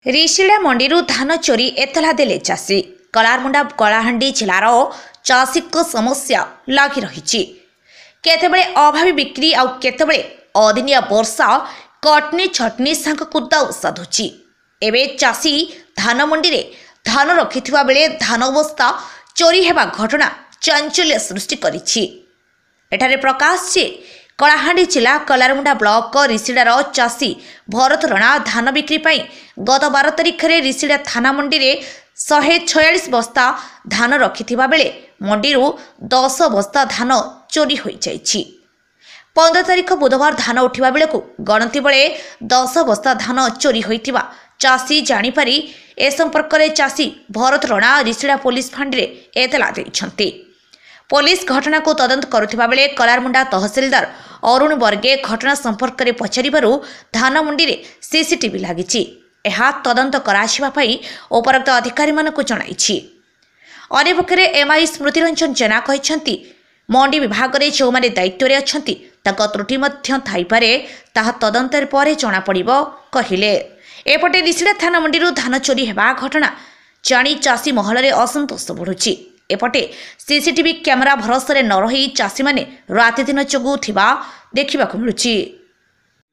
रिशिड़ा मंडी धान चोरी एतला देले चाषी कलारमुंडा कलाहांडी जिलार चाषी समस्या लगी रही केतेबेले अभावी बिक्री आउ केतेबेले अदिनिया वर्षा कटनी छटनी सांग दाऊ साधुची एबे चाषी धान मंडी रे धान रखिथिबा बेले धान बस्ता चोरी हेबा घटना चांचल्य सृष्टि करिछि। एठारे प्रकाश जे कलाहांडी जिला कलारमुंडा ब्लॉक रिसिडार चाषी भरत रणा धान बिक्री पाई गत 12 तारिख रे रिसिडा थाना मंडी रे 146 बस्ता धान रखिथिबा बेले मंडी 10 बस्ता धान चोरी होई जाइछि। 15 तारिख बुधवार धान उठिबा बेले को गणति बेले 10 बस्ता धान चोरी होइथिबा चाषी जानि पारी ए संपर्क रे चाषी भरत रणा रिसिडा पुलिस फांडी रे एतला दैछन्ति। पुलिस घटना को तदंत करुथिबा बेले कलारमुंडा तहसीलदार अरुण बर्गे घटना संपर्क में पचारिबारु धान मंडी रे सीसीटीवी लागिछि। एहा तदंत कराशिबा पई उपरोक्त अधिकारी मानकु जणाइछि। अन्य पक्षरे एमआई स्मृति रंजन जेना कहिसंती मंडी विभाग रे जो माने दायित्व रे अछंती ताका त्रुटि मध्य थाई पारे ताहा तदंतर परे जणा पड़िबो कहिले। एपटे रिसिडा थाना मंडी धान चोरी हेबा घटना जानी चाषी महल रे असंतोष बढ़ुछि। एपटे सीसीटीवी कैमेरा भरोसा न रही चाषी माने राति दिन चगु थिबा देखिबा को मिलुछि।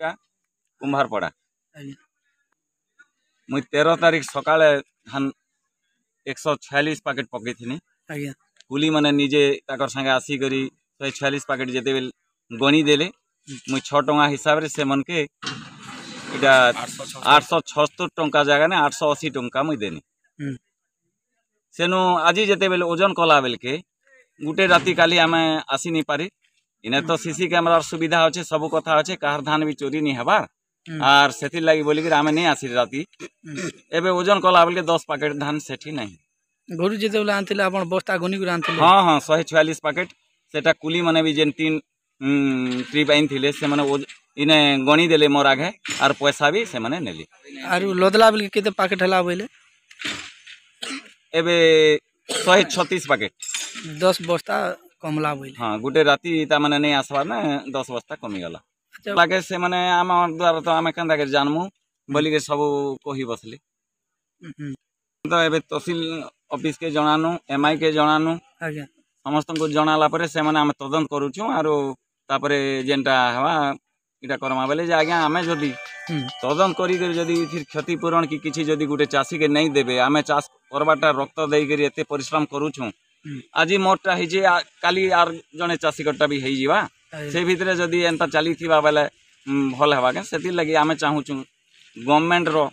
कुंभारपड़ा मुई 13 तारीख सकाळे धान 146 पैकेट पकईथिनी। कुली माने निजे ताकर संगे आसी करी 146 पैकेट जेते बेल गणी देले मुई 6 टंका हिसाब रे से मन के इटा 876 टंका जगह ने 880 टंका मुई देनी। सेनु आज जेते बेले ओजन कला बेल के गुटे राति काली आमे आसी नहीं पारी। इने तो सीसी कैमरा सुविधा अच्छे सब कथा अच्छे कहार धान भी चोरी नहीं हबार आर सेति लगी बोली कि आमे नहीं आसी राति एबे ओजन कला बेल के 10 पैकेट धान सेठी नहीं घरु जेते बेले आनथिले आपण बस्ता गनी गुर आनथिले। हां हां 146 पैकेट सेटा कुली माने भी जेन 3 ट्रिप आइन थिले से माने इने गणी देले मोर आगे आर पैसा भी से माने नेली। आर लदला बेल केते पैकेट हला बोले एबे 136 पैकेट 10 बस्ता कमला बोले। हां गुटे राति ता माने नहीं आसबार ना 10 बस्ता कमी गला लागे से माने आम द्वारा तो आमे केंदा के जानमु बोली के सब कहि बसली। तो एबे तहसील ऑफिस के जणानु एमआई के जणानु आज्ञा समस्त को जणाला परे से माने आमे तदंत करूछु आरो तापरे जेंटा हवा इटा करमा बेले जे आज्ञा आमे जदी तदंत करी कर जदी फिर क्षतिपूरण की किछि जदी गुटे चासी के नहीं देबे आमे चाष करबाटा रक्त देई करी एते परिश्रम करूछु आज मोरटा हे जे काली आर जने चासी कटा भी हेई जीवा से भितरे जदी एंता चली थिबा बेले भल हेबा के सेति लगी आमे चाहूछु गवर्नमेंट रो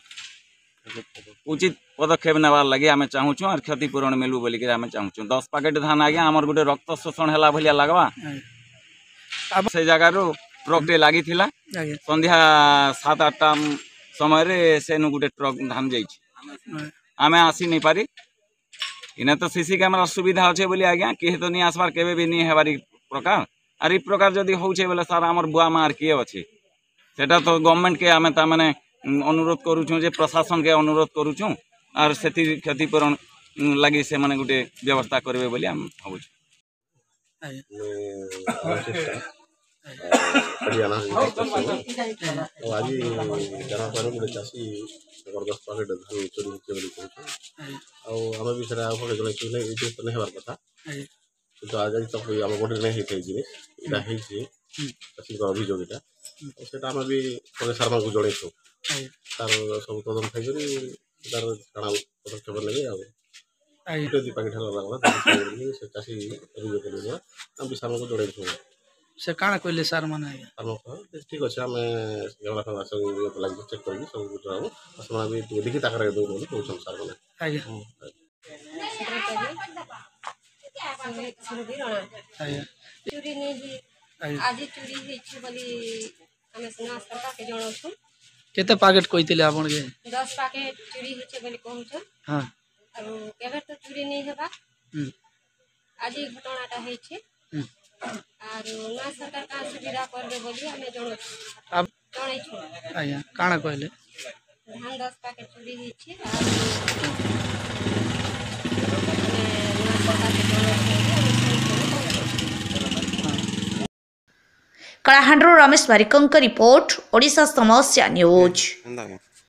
उचित पदक्षेप नेबार लगी आमे चाहूछु और क्षतिपूरण मिलू बोली के आमे चाहूछु। 10 पैकेट धान आगे हमर गुटे रक्त शोषण हला भलिया लागबा अब से जगह रो ट्रक लगी थिला संध्या 7-8 समय रे सेनु गुटे ट्रक धान जाइछि आमे आसी नहीं पारी। इने तो सीसी कैमरा सुविधा अच्छे बोली आज्ञा किए तो नहीं आसबार केबे भी नहीं हेबार प्रकार आर ई प्रकार जदि होउछे बोले सर हमर बुआ मार किए अच्छे सेटा तो गवर्नमेंट के आमे ता माने अनुरोध करूछु जे प्रशासन के अनुरोध करूछु और सेति क्षतिपूरण लगी से माने गुटे व्यवस्था करबे बोली हम होउछु। हरियाणा आज जना पर गोटे चाषी 10 पैकेट धान चोरी होते बोली कहूँ आम भी सेटा जन ये तो नहीं हबार कथा तो आज तक आम गोटे नहीं होता है चाषी अभियोग यहाँ से आम भी सार मान को जनईछु तार सब तदन खाई तार काଣା पदक्षेप नेबे आगे 2 पैकेट हला से चाषी अभियोग कले आम भी सार मान को जनईछु से काना कहले सार माने ठीक अच्छे आम लगे चेक कर सब जनाबू भी देखी ताकर दो बोली कहूँ सार मैंने आज चोरी होइछि बोली हमें सुना सरकार के जणाउछु। केते पैकेट कहितले आपन के 10 पैकेट चोरी होइछि बोली कहूछ। हां आरो केबे तो चोरी नहीं हेबा आज घटनाटा होइछि आरो ना सरकार का सुविधा करबे बोली हमें जणाउछु अब जणाइछु। आया काना कहले धान 10 पैकेट चोरी होइछि कलाहांड्रो रमेश बारिकंक रिपोर्ट ओडिशा समस्या न्यूज।